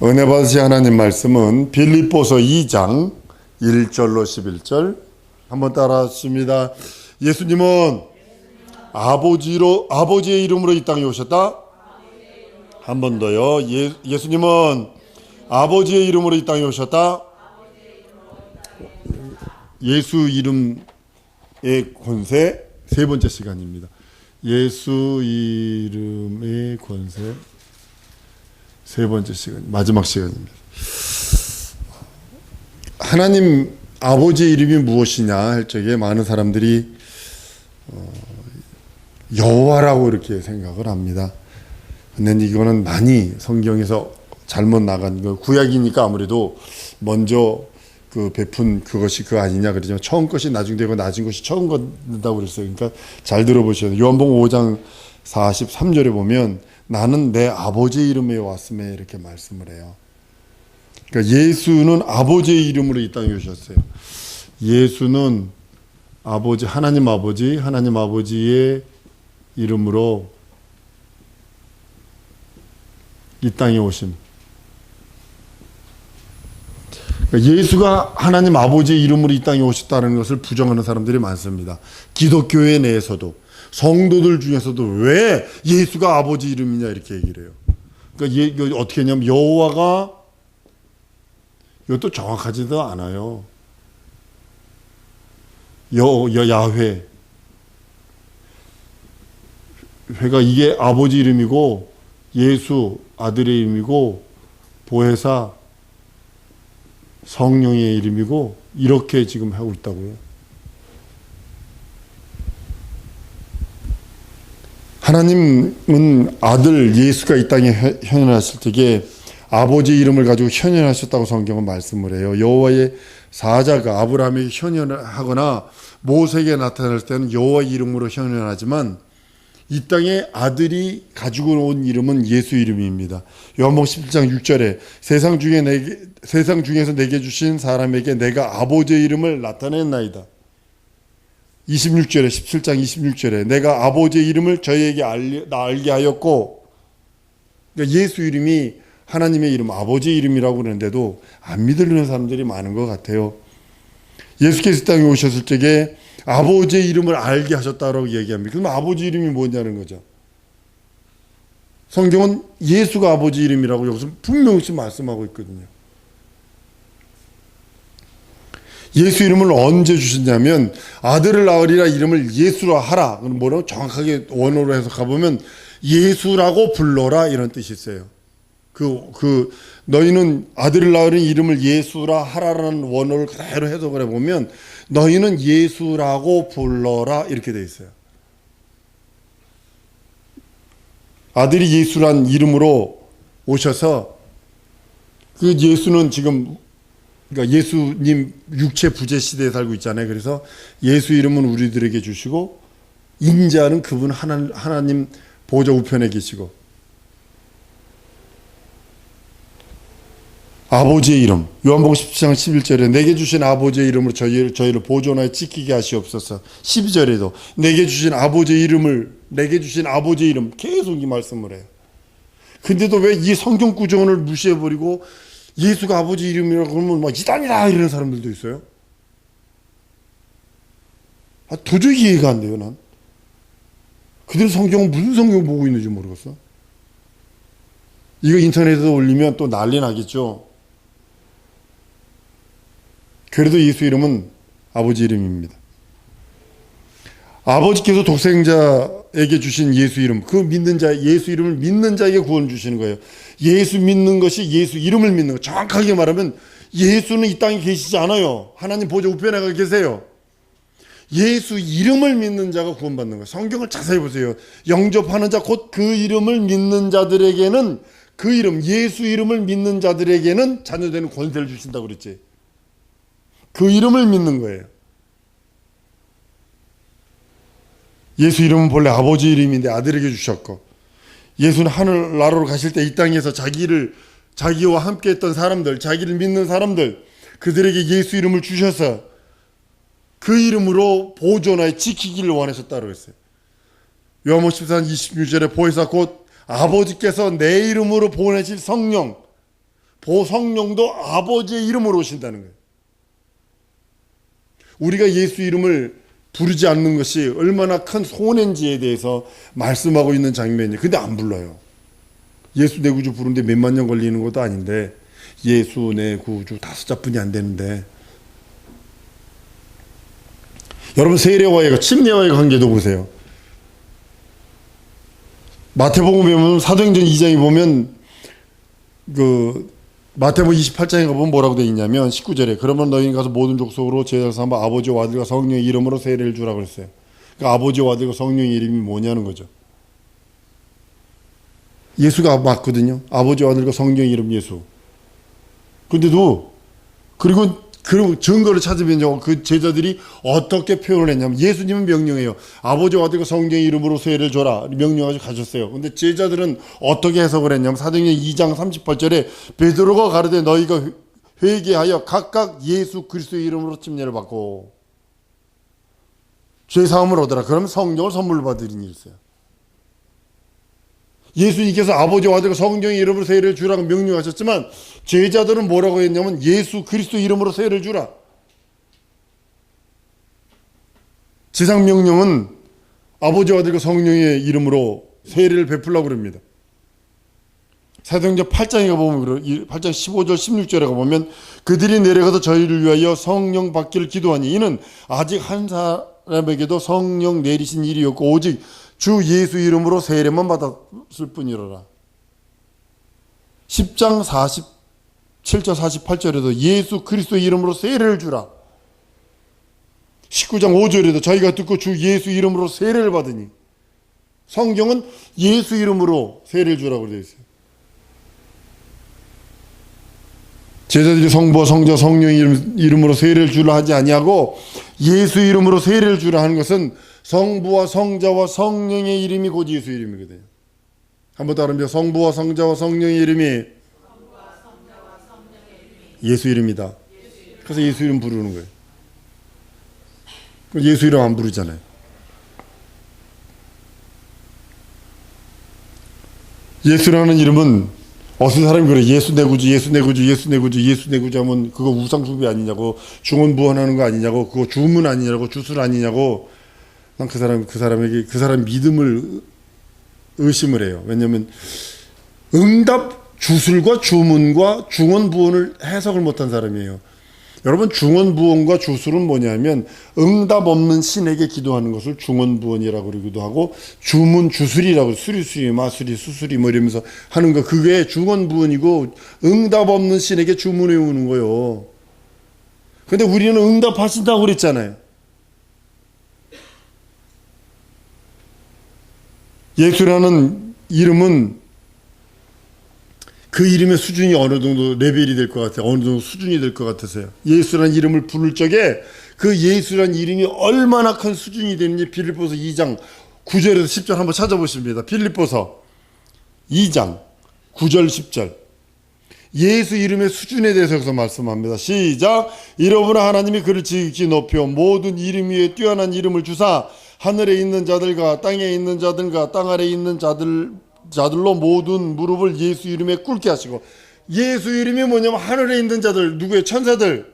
은혜 받으신 하나님 말씀은 빌립보서 2장 1절로 11절 한번 따라하십니다. 예수님은 아버지의 이름으로 이 땅에 오셨다. 한 번 더요. 예수님은 아버지의 이름으로 이 땅에 오셨다. 예수 이름의 권세 세 번째 시간입니다. 예수 이름의 권세 세 번째 시간, 마지막 시간입니다. 하나님 아버지의 이름이 무엇이냐 할 적에 많은 사람들이 여호와라고 이렇게 생각을 합니다. 근데 이거는 많이 성경에서 잘못 나간 거, 구약이니까 아무래도 먼저 그 베푼 그것이 그거 아니냐 그러지만 처음 것이 나중 되고 나중 것이 처음 건다고 그랬어요. 그러니까 잘 들어보셔야 돼요. 요한복음 5장 43절에 보면 나는 내 아버지의 이름에 왔음에 이렇게 말씀을 해요. 그러니까 예수는 아버지의 이름으로 이 땅에 오셨어요. 예수는 아버지, 하나님 아버지의 이름으로 이 땅에 오심. 그러니까 예수가 하나님 아버지의 이름으로 이 땅에 오셨다는 것을 부정하는 사람들이 많습니다. 기독교회 내에서도 성도들 중에서도 왜 예수가 아버지 이름이냐 이렇게 얘기를 해요. 그러니까 어떻게 했냐면 여호와가 이것도 정확하지도 않아요. 야훼 회가 이게 아버지 이름이고 예수 아들의 이름이고 보혜사 성령의 이름이고 이렇게 지금 하고 있다고요. 하나님은 아들 예수가 이 땅에 현현하실 때에 아버지 이름을 가지고 현현하셨다고 성경은 말씀을 해요. 여호와의 사자가 아브라함에게 현현하거나 모세에게 나타날 때는 여호와의 이름으로 현현하지만 이 땅에 아들이 가지고 온 이름은 예수 이름입니다. 요한복음 17장 6절에 세상 중에서 내게 주신 사람에게 내가 아버지의 이름을 나타냈나이다. 26절에 17장 26절에 내가 아버지의 이름을 저희에게 알게 하였고, 그러니까 예수 이름이 하나님의 이름 아버지의 이름이라고 그러는데도 안 믿으려는 사람들이 많은 것 같아요. 예수께서 땅에 오셨을 적에 아버지의 이름을 알게 하셨다라고 얘기합니다. 그럼 아버지 이름이 뭐냐는 거죠. 성경은 예수가 아버지 이름이라고 여기서 분명히 말씀하고 있거든요. 예수 이름을 언제 주셨냐면 아들을 낳으리라 이름을 예수라 하라. 뭐라고 정확하게 원어로 해석해보면 예수라고 불러라 이런 뜻이 있어요. 너희는 아들을 낳으리니 이름을 예수라 하라라는 원어를 그대로 해석을 해보면 너희는 예수라고 불러라 이렇게 돼 있어요. 아들이 예수란 이름으로 오셔서 그 예수는 지금 그러니까 예수님 육체 부재 시대에 살고 있잖아요. 그래서 예수 이름은 우리들에게 주시고 인자는 그분 하나님 보좌 우편에 계시고 아버지의 이름 요한복음 17장 11절에 내게 주신 아버지의 이름으로 저희를 보존하여 지키게 하시옵소서. 12절에도 내게 주신 아버지의 이름 계속 이 말씀을 해요. 근데도 왜 이 성경 구조를 무시해버리고 예수가 아버지 이름이라고 그러면 막 이단이다 이러는 사람들도 있어요. 도저히 이해가 안 돼요. 난 그들 성경은 무슨 성경 보고 있는지 모르겠어. 이거 인터넷에 올리면 또 난리 나겠죠. 그래도 예수 이름은 아버지 이름입니다. 아버지께서 독생자에게 주신 예수 이름, 예수 이름을 믿는 자에게 구원 주시는 거예요. 예수 믿는 것이 예수 이름을 믿는 거. 정확하게 말하면 예수는 이 땅에 계시지 않아요. 하나님 보좌 우편에 가 계세요. 예수 이름을 믿는 자가 구원받는 거예요. 성경을 자세히 보세요. 영접하는 자 곧 그 이름을 믿는 자들에게는 예수 이름을 믿는 자들에게는 자녀되는 권세를 주신다고 그랬지. 그 이름을 믿는 거예요. 예수 이름은 본래 아버지 이름인데 아들에게 주셨고 예수는 하늘나라로 가실 때 이 땅에서 자기와 함께 했던 사람들, 자기를 믿는 사람들 그들에게 예수 이름을 주셔서 그 이름으로 보존하여 지키기를 원하셨다고 했어요. 요한복음 14장 26절에 보혜사 곧 아버지께서 내 이름으로 보내실 성령 성령도 아버지의 이름으로 오신다는 거예요. 우리가 예수 이름을 부르지 않는 것이 얼마나 큰 손해인지에 대해서 말씀하고 있는 장면이에요. 근데 안 불러요. 예수 내 구주 부르는데 몇만 년 걸리는 것도 아닌데, 예수 내 구주 5자뿐이 안 되는데. 여러분, 세례와의 침례와의 관계도 보세요. 마태복음에 보면, 사도행전 2장에 보면 마태복음 28장에 가보면 뭐라고 되어 있냐면 19절에 그러면 너희는 가서 모든 족속으로 제자를 삼아 아버지와 아들과 성령의 이름으로 세례를 주라고 그랬어요. 그러니까 아버지와 아들과 성령의 이름이 뭐냐는 거죠. 예수가 맞거든요. 아버지와 아들과 성령의 이름 예수. 근데도 그리고 그 증거를 찾으면 그 제자들이 어떻게 표현을 했냐면, 예수님은 명령해요. 아버지와 아들과 성령의 이름으로 세례를 줘라 명령하시고 가셨어요. 근데 제자들은 어떻게 해석을 했냐면, 사도행전 2장 38절에 베드로가 가르되 너희가 회개하여 각각 예수 그리스도의 이름으로 침례를 받고 죄사함을 얻으라. 그러면 성령을 선물로 받으리니 이랬어요. 예수님께서 아버지와 아들과 성령의 이름으로 세례를 주라고 명령하셨지만, 제자들은 뭐라고 했냐면 예수 그리스도 이름으로 세례를 주라. 지상 명령은 아버지와 아들과 성령의 이름으로 세례를 베풀라고 그럽니다. 사도행전 8장에 가보면, 8장 15절 16절에 가보면 그들이 내려가서 저희를 위하여 성령 받기를 기도하니 이는 아직 한 사람에게도 성령 내리신 일이 없고 오직 주 예수 이름으로 세례만 받았을 뿐이로라. 10장 47절 48절에도 예수 그리스도 이름으로 세례를 주라. 19장 5절에도 저희가 듣고 주 예수 이름으로 세례를 받으니, 성경은 예수 이름으로 세례를 주라고 되어 있어요. 제자들이 성부와 성자 성령의 이름으로 세례를 주라 하지 아니하고 예수 이름으로 세례를 주라 하는 것은 성부와 성자와 성령의 이름이 곧 예수 이름이거든요. 한번 따라합니다. 성부와 성자와 성령의 이름이 예수 이름이다. 그래서 예수 이름 부르는 거예요. 예수 이름 안 부르잖아요. 예수라는 이름은 어떤 사람이 그래. 예수 내 구주, 예수 내 구주, 예수 내 구주, 예수 내 구주 하면 그거 우상숭배 아니냐고, 중언부언하는 거 아니냐고, 그거 주문 아니냐고, 주술 아니냐고. 난 그 사람 믿음을 의심을 해요. 왜냐하면 응답 주술과 주문과 중언부언을 해석을 못한 사람이에요. 여러분, 중언부언과 주술은 뭐냐면 응답 없는 신에게 기도하는 것을 중언부언이라고 그러기도 하고, 주문 주술이라고, 수리수리 마수리 수수리 뭐 이러면서 하는 거, 그게 중언부언이고 응답 없는 신에게 주문해 오는 거예요. 근데 우리는 응답하신다고 그랬잖아요. 예수라는 이름은 그 이름의 수준이 어느 정도 레벨이 될 것 같아요. 어느 정도 수준이 될 것 같아서요. 예수라는 이름을 부를 적에 그 예수라는 이름이 얼마나 큰 수준이 되는지 빌립보서 2장 9절에서 10절 한번 찾아보십니다. 빌립보서 2장 9절 10절. 예수 이름의 수준에 대해서 여기서 말씀합니다. 시작. 이러므로 하나님이 그를 지극히 높여 모든 이름 위에 뛰어난 이름을 주사 하늘에 있는 자들과 땅에 있는 자들과 땅 아래에 있는 자들로 모든 무릎을 예수 이름에 꿇게 하시고. 예수 이름이 뭐냐면 하늘에 있는 자들, 누구의 천사들,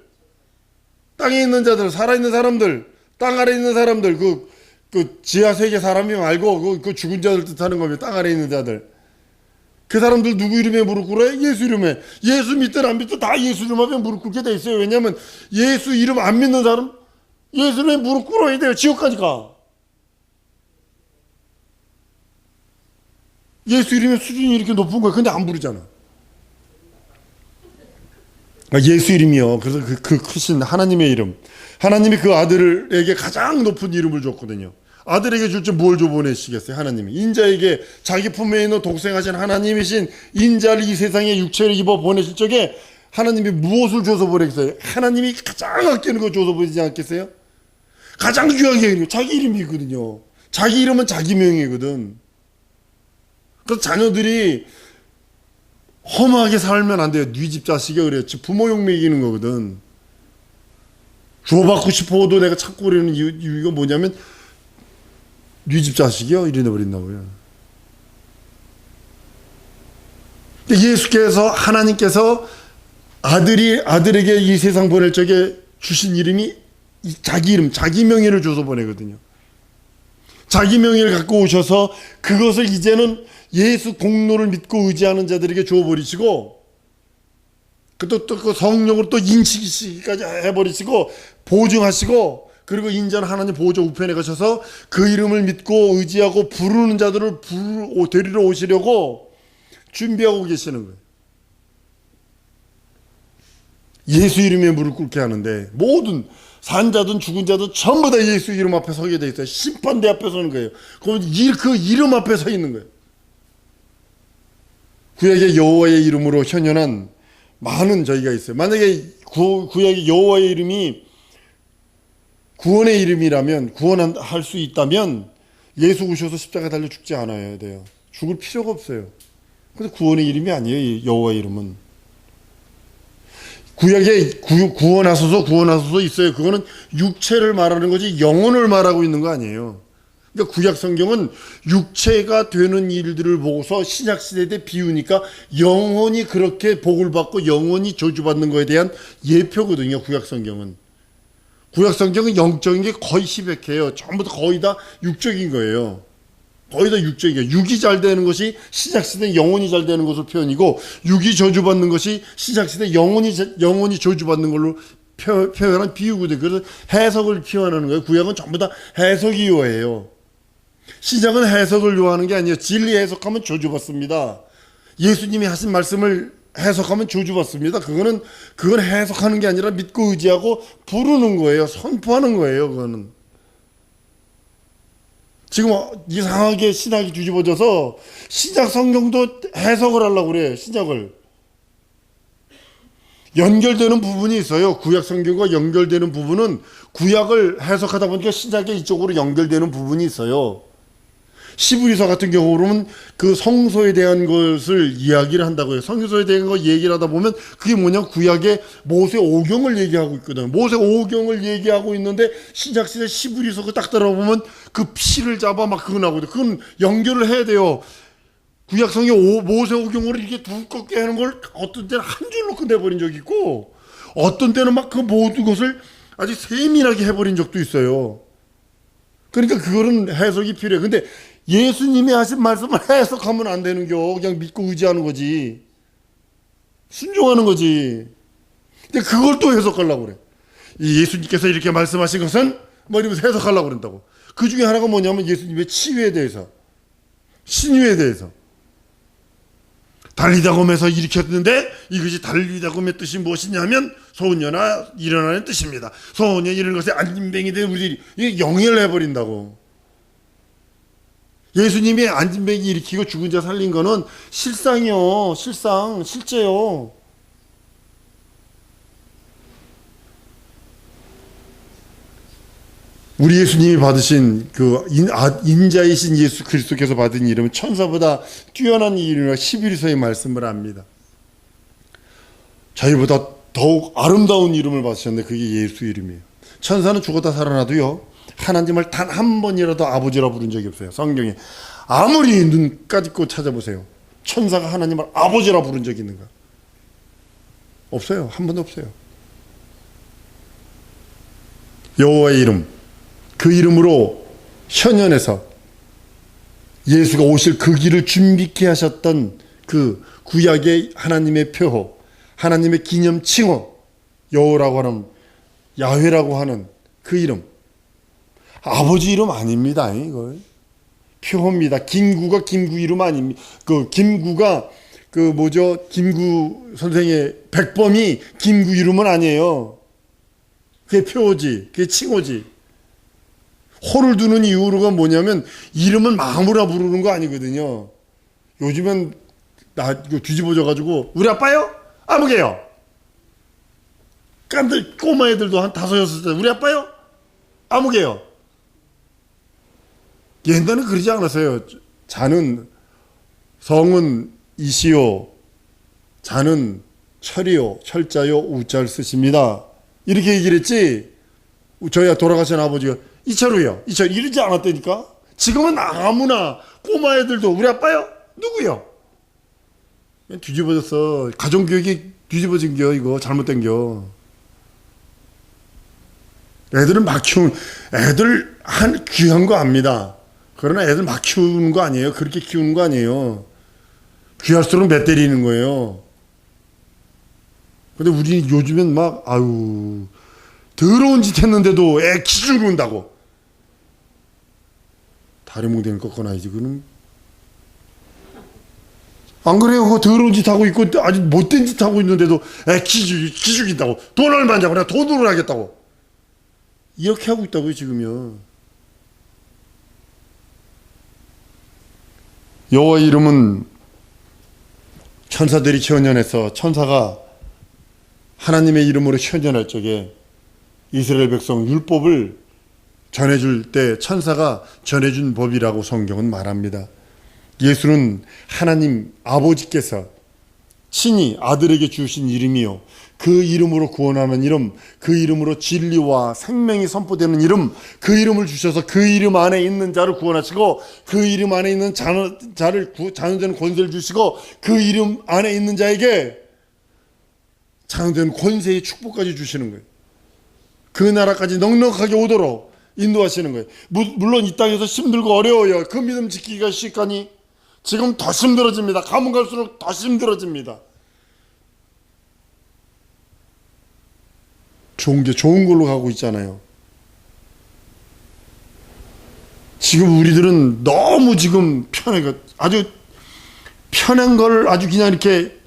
땅에 있는 자들, 살아있는 사람들, 땅 아래에 있는 사람들, 그 지하 세계 사람이 말고 그 죽은 자들 뜻하는 겁니다. 땅 아래에 있는 자들. 그 사람들 누구 이름에 무릎 꿇어요? 예수 이름에. 예수 믿든 안 믿든 다 예수 이름 앞에 무릎 꿇게 돼 있어요. 왜냐하면 예수 이름 안 믿는 사람 예수 이름에 무릎 꿇어야 돼요. 지옥까지 가. 예수 이름의 수준이 이렇게 높은 거예요. 근데 안 부르잖아. 예수 이름이요. 그래서 그 크신 하나님의 이름. 하나님이 그 아들에게 가장 높은 이름을 줬거든요. 아들에게 줄지 뭘 줘 보내시겠어요? 하나님이. 인자에게 자기 품에 있는 독생하신 하나님이신 인자를 이 세상에 육체를 입어 보내실 적에 하나님이 무엇을 줘서 보내겠어요? 하나님이 가장 아끼는 거 줘서 보내지 않겠어요? 가장 귀하게 여기는 자기 이름이거든요. 자기 이름은 자기 명이거든. 그래서 자녀들이 험하게 살면 안 돼요. 네 집 자식이 그랬지. 부모 욕 먹이는 거거든. 주워받고 싶어도 내가 찾고 그러는 이유가 뭐냐면 네 집 자식이요? 이래 버린다고요. 예수께서, 하나님께서 아들에게 이 세상 보낼 적에 주신 이름이 자기 이름, 자기 명예를 줘서 보내거든요. 자기 명예를 갖고 오셔서 그것을 이제는 예수 공로를 믿고 의지하는 자들에게 주어버리시고, 또 그 성령으로 또 인치기까지 해버리시고 보증하시고, 그리고 인전 하나님 보좌 우편에 가셔서 그 이름을 믿고 의지하고 부르는 자들을 데리러 오시려고 준비하고 계시는 거예요. 예수 이름에 무릎 꿇게 하는데 모든 산자든 죽은 자든 전부 다 예수 이름 앞에 서게 돼 있어요. 심판대 앞에 서는 거예요. 그럼 그 이름 앞에 서 있는 거예요. 구약의 여호와의 이름으로 현현한 많은 저희가 있어요. 만약에 구약의 여호와의 이름이 구원의 이름이라면, 구원할 수 있다면 예수 오셔서 십자가에 달려 죽지 않아야 돼요. 죽을 필요가 없어요. 근데 구원의 이름이 아니에요. 여호와의 이름은. 구약에 구원하소서 있어요. 그거는 육체를 말하는 거지 영혼을 말하고 있는 거 아니에요. 그러니까 구약 성경은 육체가 되는 일들을 보고서 신약 시대에 대해 비우니까 영혼이 그렇게 복을 받고 영혼이 저주받는 거에 대한 예표거든요. 구약 성경은. 구약 성경은 영적인 게 거의 희백해요. 전부 다 거의 다 육적인 거예요. 거의 다 육적이에요. 육이 잘 되는 것이 신약 시대 영혼이 잘 되는 것으로 표현이고, 육이 저주받는 것이 신약 시대 영혼이 저주받는 걸로 표현한 비유거든요. 그래서 해석을 표현하는 거예요. 구약은 전부 다 해석이 요해요. 신약은 해석을 요하는 게 아니에요. 진리 해석하면 저주받습니다. 예수님이 하신 말씀을 해석하면 저주받습니다. 그건 해석하는 게 아니라 믿고 의지하고 부르는 거예요. 선포하는 거예요. 그거는. 지금 이상하게 신학이 뒤집어져서 신약 성경도 해석을 하려고 그래요. 신약을. 연결되는 부분이 있어요. 구약 성경과 연결되는 부분은 구약을 해석하다 보니까 신약에 이쪽으로 연결되는 부분이 있어요. 시브리서 같은 경우로는 그 성소에 대한 것을 이야기를 한다고요. 성소에 대한 거 얘기를 하다 보면 그게 뭐냐, 구약의 모세 오경을 얘기하고 있거든. 모세 오경을 얘기하고 있는데 신약 시대 시브리서 딱 들어보면 그 피를 잡아 막 그거 나오거든. 그건 연결을 해야 돼요. 구약 성경 모세 오경을 이렇게 두껍게 하는 걸 어떤 때는 한 줄로 끝내버린 적이 있고, 어떤 때는 막 그 모든 것을 아주 세밀하게 해버린 적도 있어요. 그러니까 그거는 해석이 필요해. 근데 예수님이 하신 말씀을 해석하면 안 되는겨. 그냥 믿고 의지하는 거지. 순종하는 거지. 근데 그걸 또 해석하려고 그래. 예수님께서 이렇게 말씀하신 것은 뭐 이러면서 해석하려고 그런다고. 그 중에 하나가 뭐냐면 예수님의 치유에 대해서, 신유에 대해서. 달리다곰에서 일으켰는데 이것이 달리다곰의 뜻이 무엇이냐면 소년아 일어나는 뜻입니다. 소년 이런 것에 안진뱅이 된 우리들이 이게 영해를 해버린다고. 예수님이 안진뱅이 일으키고 죽은 자 살린 거는 실상이요. 실제요. 우리 예수님이 받으신 그 인자이신 예수 그리스도께서 받은 이름은 천사보다 뛰어난 이름이라 11서의 말씀을 합니다. 저희보다 더욱 아름다운 이름을 받으셨는데 그게 예수 이름이에요. 천사는 죽었다 살아나도요, 하나님을 단 한 번이라도 아버지라 부른 적이 없어요. 성경에 아무리 눈까지 꼭 찾아보세요. 천사가 하나님을 아버지라 부른 적이 있는가? 없어요. 한 번도 없어요. 여호와의 이름, 그 이름으로 현현에서 예수가 오실 그 길을 준비케 하셨던 그 구약의 하나님의 표호, 하나님의 기념 칭호, 여호라고 하는, 야훼라고 하는 그 이름, 아버지 이름 아닙니다. 이걸 표호입니다. 김구가 김구 이름 아닙니다. 그 김구가 김구 선생의 백범이 김구 이름은 아니에요. 그게 표호지, 그게 칭호지. 호를 두는 이유가 뭐냐면 이름은 마음으로 부르는 거 아니거든요. 요즘엔 뒤집어져가지고 우리 아빠요? 아무개요. 깜들 꼬마 애들도 한 5, 6살 우리 아빠요? 아무개요. 옛날에는 그러지 않았어요. 자는 성은 이시요, 자는 철이요, 철자요, 우자를 쓰십니다. 이렇게 얘기를 했지. 저희가 돌아가신 아버지가 이철우요, 이철 이러지 않았다니까. 지금은 아무나 꼬마 애들도 우리 아빠요? 누구요? 뒤집어졌어. 가정교육이 뒤집어진겨. 이거 잘못된겨. 애들은 막 키우는, 애들 한 귀한 거 압니다. 그러나 애들 막 키우는 거 아니에요. 그렇게 키우는 거 아니에요. 귀할수록 매 때리는 거예요. 근데 우리 요즘엔 막, 아유, 더러운 짓 했는데도 애 기죽는다고. 다리 뭉댕이 꺾어놔야지, 그는. 안 그래요? 그거 더러운 짓 하고 있고, 아주 못된 짓 하고 있는데도 애 기죽인다고. 돈 얼마냐고. 내가 돈으로 하겠다고. 이렇게 하고 있다고요, 지금요. 여호와의 이름은 천사들이 현현해서 천사가 하나님의 이름으로 현현할 적에 이스라엘 백성 율법을 전해줄 때 천사가 전해준 법이라고 성경은 말합니다. 예수는 하나님 아버지께서 친히 아들에게 주신 이름이요, 그 이름으로 구원하는 이름, 그 이름으로 진리와 생명이 선포되는 이름, 그 이름을 주셔서 그 이름 안에 있는 자를 구원하시고, 그 이름 안에 있는 자녀되는 권세를 주시고, 그 이름 안에 있는 자에게 자녀되는 권세의 축복까지 주시는 거예요. 그 나라까지 넉넉하게 오도록 인도하시는 거예요. 물론 이 땅에서 힘들고 어려워요. 그 믿음 지키기가 쉽가니? 지금 더 힘들어집니다. 가면 갈수록 더 힘들어집니다. 좋은 걸로 가고 있잖아요. 지금 우리들은 너무 지금 아주 편한 걸 아주 그냥 이렇게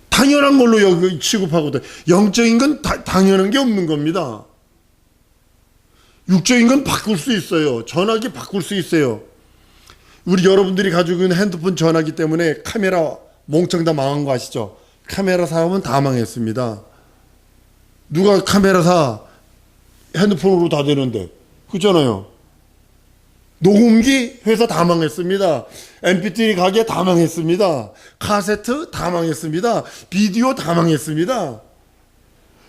당연한 걸로 취급하거든. 영적인 건 당연한 게 없는 겁니다. 육적인 건 바꿀 수 있어요. 전화기 바꿀 수 있어요. 우리 여러분들이 가지고 있는 핸드폰 전화기 때문에 카메라 몽청 다 망한 거 아시죠? 카메라 사업은 다 망했습니다. 누가 카메라 사? 핸드폰으로 다 되는데. 그렇잖아요. 녹음기 회사 다 망했습니다. MP3 가게 다 망했습니다. 카세트 다 망했습니다. 비디오 다 망했습니다.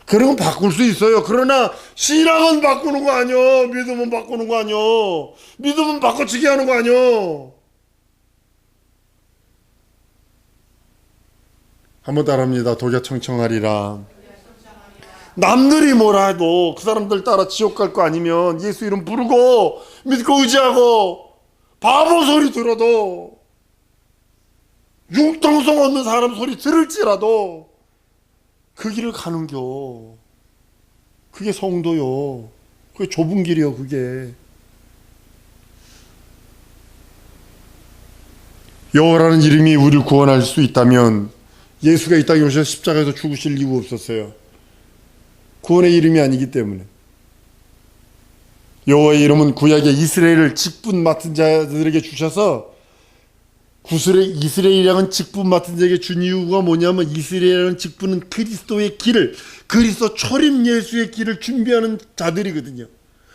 그런 건 바꿀 수 있어요. 그러나 신앙은 바꾸는 거 아니요. 믿음은 바꾸는 거 아니요. 믿음은 바꿔치기 하는 거 아니요. 한번 따라합니다. 독야 청청하리라. 남들이 뭐라 해도 그 사람들 따라 지옥 갈 거 아니면 예수 이름 부르고 믿고 의지하고 바보 소리 들어도 융통성 없는 사람 소리 들을지라도 그 길을 가는겨. 그게 성도요. 그게 좁은 길이요. 그게 여호와라는 이름이 우리를 구원할 수 있다면 예수가 이 땅에 오셔서 십자가에서 죽으실 이유 없었어요. 구원의 이름이 아니기 때문에. 여호와의 이름은 구약의 이스라엘을 직분 맡은 자들에게 주셔서, 이스라엘이라는 직분 맡은 자에게 준 이유가 뭐냐면, 이스라엘이라는 직분은 그리스도의 길을, 그리스도 초림 예수의 길을 준비하는 자들이거든요.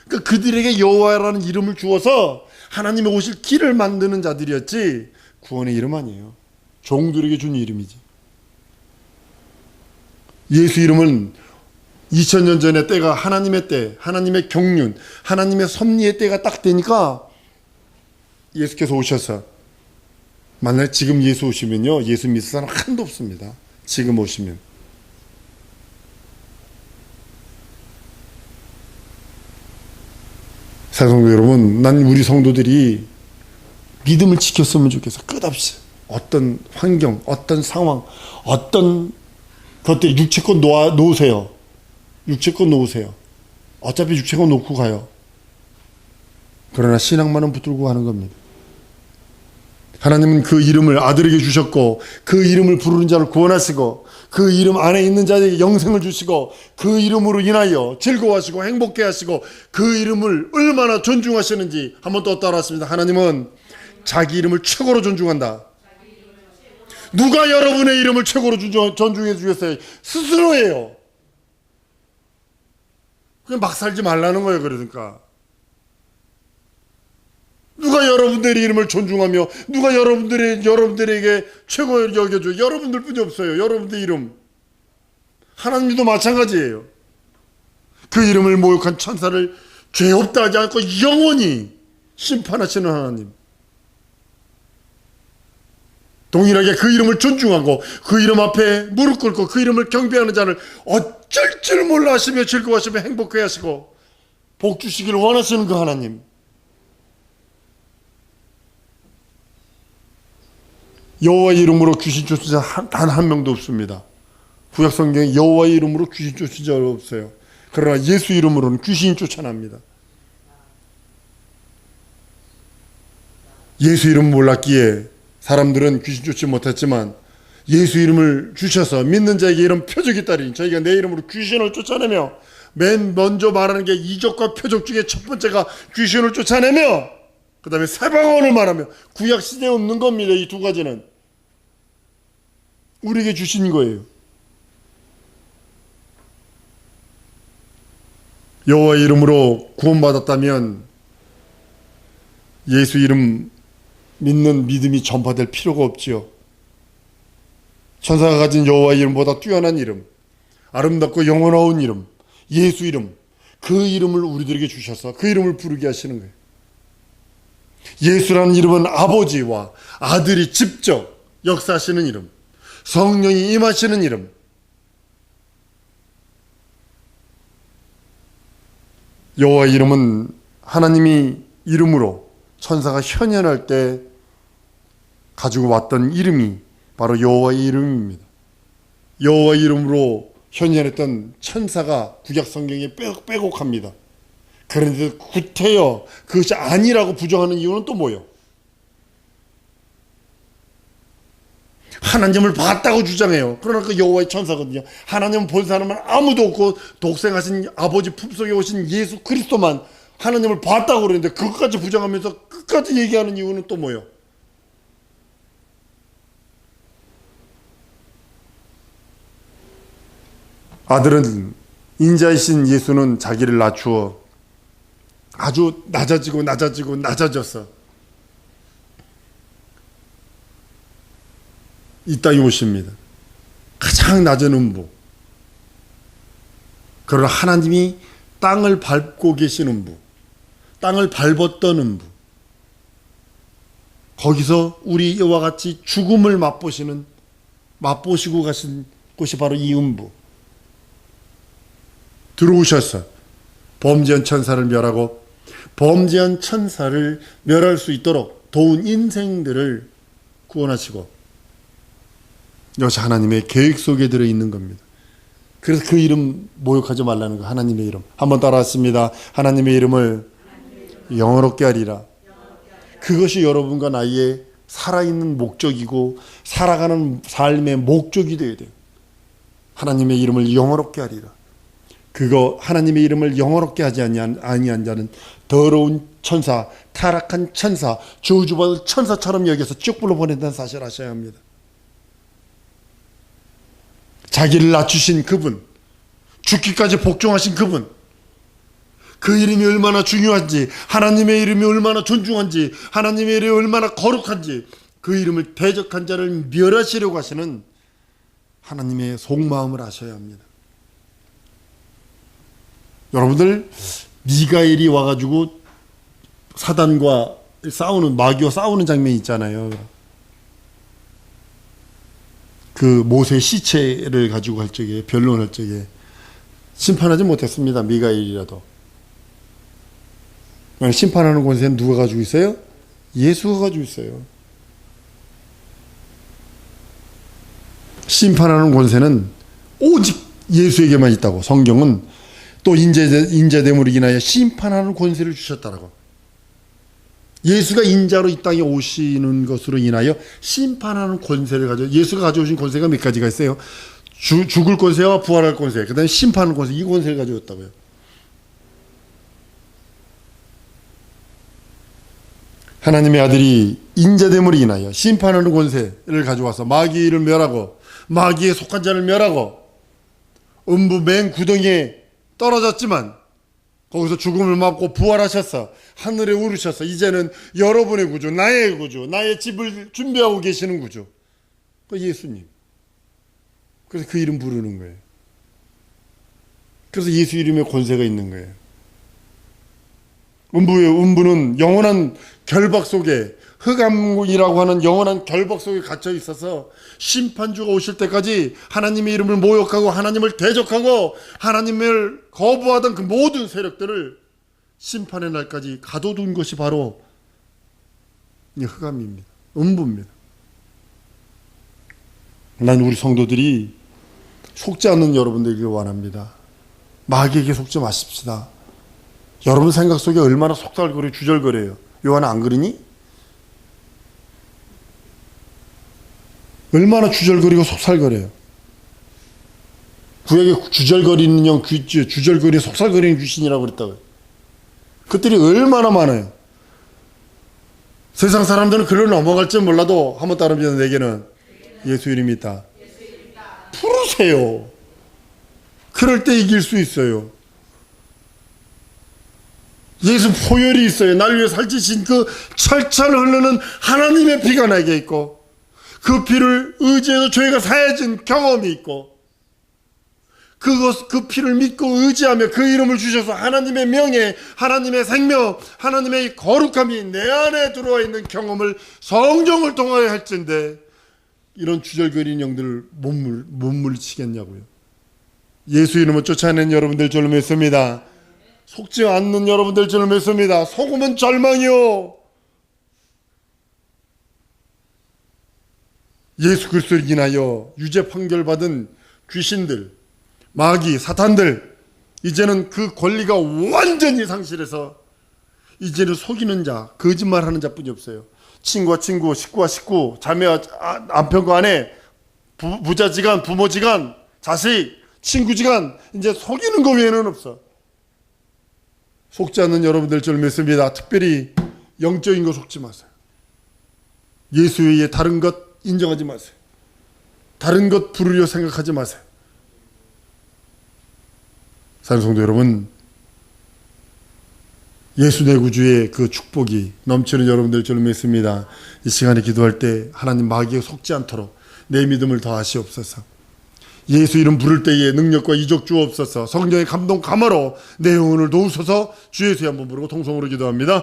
그러니까 그들에게 여호와라는 이름을 주어서 하나님이 오실 길을 만드는 자들이었지, 구원의 이름 아니에요. 종들에게 준 이름이지. 예수 이름은 2000년 전의 때가 하나님의 때, 하나님의 경륜, 하나님의 섭리의 때가 딱 되니까 예수께서 오셔서, 만약 지금 예수 오시면요, 예수 믿을 사람 한도 없습니다. 지금 오시면. 사성도 여러분, 난 우리 성도들이 믿음을 지켰으면 좋겠어. 끝없이 어떤 환경, 어떤 상황, 어떤 것들, 육체권 놓으세요. 육체권 놓으세요. 어차피 육체권 놓고 가요. 그러나 신앙만은 붙들고 가는 겁니다. 하나님은 그 이름을 아들에게 주셨고, 그 이름을 부르는 자를 구원하시고, 그 이름 안에 있는 자에게 영생을 주시고, 그 이름으로 인하여 즐거워하시고 행복해 하시고, 그 이름을 얼마나 존중하시는지 한번 또 따라왔습니다. 하나님은 자기 이름을 최고로 존중한다. 누가 여러분의 이름을 최고로 존중해 주겠어요? 스스로예요. 그냥 막 살지 말라는 거예요. 그러니까 누가 여러분들의 이름을 존중하며 누가 여러분들에게 최고를 여겨줘요? 여러분들뿐이 없어요. 여러분들 이름. 하나님도 마찬가지예요. 그 이름을 모욕한 천사를 죄 없다 하지 않고 영원히 심판하시는 하나님. 동일하게 그 이름을 존중하고 그 이름 앞에 무릎 꿇고 그 이름을 경배하는 자를 어쩔 줄 몰라 하시며 즐거워하시며 행복해 하시고 복 주시기를 원하시는 그 하나님, 여호와의 이름으로 귀신 쫓은 자 단 한 명도 없습니다. 구약 성경에 여호와의 이름으로 귀신 쫓은 자 없어요. 그러나 예수 이름으로는 귀신이 쫓아납니다. 예수 이름 몰랐기에 사람들은 귀신 쫓지 못했지만 예수 이름을 주셔서 믿는 자에게 이런 표적이 따르니 저희가 내 이름으로 귀신을 쫓아내며, 맨 먼저 말하는 게 이적과 표적 중에 첫 번째가 귀신을 쫓아내며 그 다음에 세방언을 말하며, 구약 시대에 없는 겁니다. 이 두 가지는 우리에게 주신 거예요. 여호와의 이름으로 구원받았다면 예수 이름 믿는 믿음이 전파될 필요가 없지요. 천사가 가진 여호와의 이름보다 뛰어난 이름, 아름답고 영원한 이름, 예수 이름, 그 이름을 우리들에게 주셔서 그 이름을 부르게 하시는 거예요. 예수라는 이름은 아버지와 아들이 직접 역사하시는 이름, 성령이 임하시는 이름. 여호와의 이름은 하나님이 이름으로 천사가 현현할 때 가지고 왔던 이름이 바로 여호와의 이름입니다. 여호와의 이름으로 현현했던 천사가 구약 성경에 빼곡합니다. 그런데 구태여 그것이 아니라고 부정하는 이유는 또 뭐예요? 하나님을 봤다고 주장해요. 그러나 그 여호와의 천사거든요. 하나님을 본 사람은 아무도 없고 독생하신 아버지 품속에 오신 예수 그리스도만 하나님을 봤다고 그러는데 그것까지 부정하면서 끝까지 얘기하는 이유는 또 뭐예요? 아들은, 인자이신 예수는 자기를 낮추어 아주 낮아져서 이 땅에 오십니다. 가장 낮은 음부. 그러나 하나님이 땅을 밟고 계신 음부, 땅을 밟았던 음부, 거기서 우리와 같이 죽음을 맛보시고 가신 곳이 바로 이 음부. 들어오셔서 범죄한 천사를 멸하고 범죄한 천사를 멸할 수 있도록 도운 인생들을 구원하시고, 이것이 하나님의 계획 속에 들어있는 겁니다. 그래서 그 이름 모욕하지 말라는 거, 하나님의 이름. 한번 따라했습니다. 하나님의 이름을 영어롭게 하리라. 그것이 여러분과 나의 살아있는 목적이고 살아가는 삶의 목적이 되어야 돼요. 하나님의 이름을 영어롭게 하리라. 그거 하나님의 이름을 영어롭게 하지 아니한 자는 더러운 천사, 타락한 천사, 저주받을 천사처럼 여기서 쭉 불러보낸다는 사실을 아셔야 합니다. 자기를 낮추신 그분, 죽기까지 복종하신 그분, 그 이름이 얼마나 중요한지, 하나님의 이름이 얼마나 존중한지, 하나님의 이름이 얼마나 거룩한지, 그 이름을 대적한 자를 멸하시려고 하시는 하나님의 속마음을 아셔야 합니다. 여러분들, 미가엘이 와가지고 사단과 싸우는, 마귀와 싸우는 장면이 있잖아요. 그 모세 시체를 가지고 할 적에, 변론할 적에 심판하지 못했습니다. 미가엘이라도. 심판하는 권세는 누가 가지고 있어요? 예수가 가지고 있어요. 심판하는 권세는 오직 예수에게만 있다고 성경은 또 인자됨으로 인하여 심판하는 권세를 주셨다라고. 예수가 인자로 이 땅에 오시는 것으로 인하여 심판하는 권세를 가져. 예수가 가져오신 권세가 몇 가지가 있어요. 죽을 권세와 부활할 권세, 그 다음에 심판하는 권세, 이 권세를 가져왔다고요. 하나님의 아들이 인자됨으로 인하여 심판하는 권세를 가져와서 마귀를 멸하고 마귀에 속한 자를 멸하고 음부 맨 구덩이에 떨어졌지만 거기서 죽음을 맞고 부활하셔서 하늘에 오르셔서 이제는 여러분의 구주, 나의 구주, 나의 집을 준비하고 계시는 구주, 그 예수님. 그래서 그 이름 부르는 거예요. 그래서 예수 이름에 권세가 있는 거예요. 음부는 영원한 결박 속에 흑암이라고 하는 영원한 결박 속에 갇혀 있어서 심판주가 오실 때까지 하나님의 이름을 모욕하고 하나님을 대적하고 하나님을 거부하던 그 모든 세력들을 심판의 날까지 가둬둔 것이 바로 이 흑암입니다. 음부입니다. 난 우리 성도들이 속지 않는 여러분들에게 원합니다. 마귀에게 속지 마십시다. 여러분 생각 속에 얼마나 속살거리고 주절거려요. 요한아 안 그러니? 얼마나 주절거리고 속살거려요. 구약에 주절거리는 영, 주절거리 속살거리는 귀신이라고 그랬다고요. 그들이 얼마나 많아요. 세상 사람들은 그를 넘어갈지 몰라도 한번 따르면 내게는 예수 이름이 있다. 부르세요. 그럴 때 이길 수 있어요. 예수 포열이 있어요. 날 위해 살찌신 그 철철 흐르는 하나님의 피가 내게 있고 그 피를 의지해서 저희가 사해진 경험이 있고 그 피를 믿고 의지하며 그 이름을 주셔서 하나님의 명예, 하나님의 생명, 하나님의 거룩함이 내 안에 들어와 있는 경험을 성령을 통하여 할진데 이런 주절거리는 영들을 못 물리치겠냐고요. 예수 이름을 쫓아내는 여러분들 줄로 믿습니다. 속지 않는 여러분들 줄로 믿습니다. 속으면 절망이요. 예수 그리스도를 인하여 유죄 판결받은 귀신들, 마귀, 사탄들 이제는 그 권리가 완전히 상실해서 이제는 속이는 자, 거짓말하는 자뿐이 없어요. 친구와 친구, 식구와 식구, 자매와 남편과 아내, 부자지간, 부모지간, 자식, 친구지간 이제 속이는 거 외에는 없어. 속지 않는 여러분들 줄 믿습니다. 특별히 영적인 거 속지 마세요. 예수 외에 다른 것 인정하지 마세요. 다른 것 부르려 생각하지 마세요. 사랑하는 성도 여러분, 예수 내 구주의 그 축복이 넘치는 여러분들 줄 믿습니다. 이 시간에 기도할 때 하나님 마귀에 속지 않도록 내 믿음을 더하시옵소서. 예수 이름 부를 때에 능력과 이적 주옵소서. 성령의 감동 감화로 내 영혼을 도우소서. 주 예수의 한번 부르고 통성으로 기도합니다.